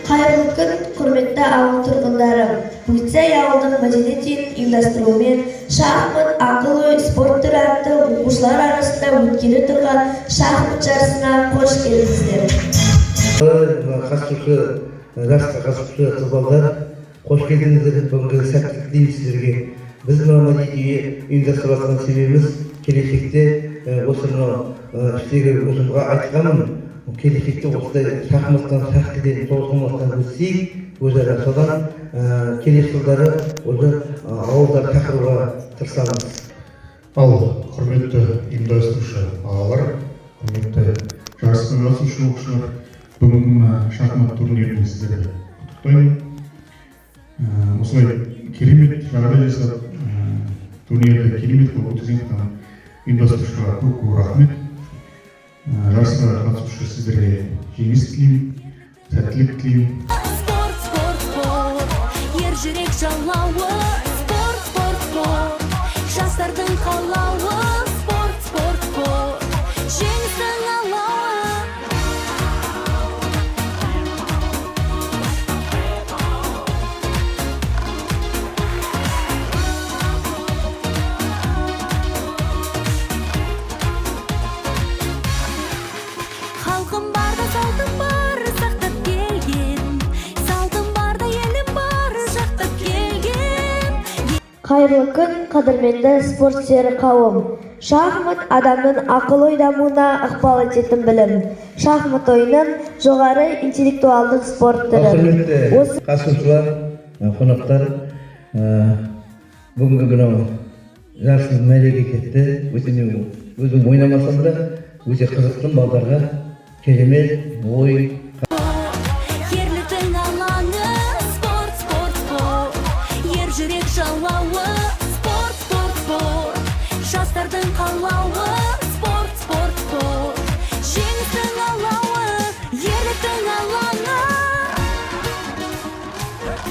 Hayırlı gün, hürmetli ağıl turgunlarım. Büyütsey ağıldık macedet için ұйымдастыруымен şahmat akıllı sport türü atты оқушылар arasında өткелі тұрған şahmat жарысына қош келдіңіздер. Жарысқа қатысушы қызбалдар, қош келдіңіздер. Бүгінгі сәттілік тілейміз сіздерге. Біз мынау мәдениетті ұйымдастырып жатқан себебіміз келешекте осы мынау іштегі өзімге айтқаным, келешекте осындай шахматтан, шахматтан, тоғызқұмалақтан өтсейік, өзара содан келесі жылдары осы ауылдар шақыруға тырысамыз. Ал құрметті ұйымдастырушы ағалар, құрметті жарысқа қатысушы оқушылар, бүгінгі шахмат турниріне сіздерді құттықтаймын. Осылай керемет жағдай жасап, турнирді керемет қылып өткізген ұйымдастырушыға көп рахмет. Жарысқа қатысушы сіздерге жеңіс тілеймін, сәттілік тілеймін. Жүрек жалауы, спорт, спорт, спорт. Жастардың қалауы, спорт, спорт, спорт. Жеңістің алауы. Халқым барда салтым бар, сақтап келген. Салтым барда елім бар, жақтап келген. Hayırlı gün, қадірменді спорт сүйер қауым. Шахмат адамның ақыл-ой дамуына ықпал ететін білім. Шахмат ойынын жоғары интеллектуалдық спорт түрі. Құрметті қатысушылар, қонақтар, бүгінгі мынау жарысымыз мәреге кетті. Өзім ойнамасам да, өте қызықтым балдарға. Керемет ой. Ерліктің алаңы, спорт, спорт, спорт. Ер жүрек жалауы.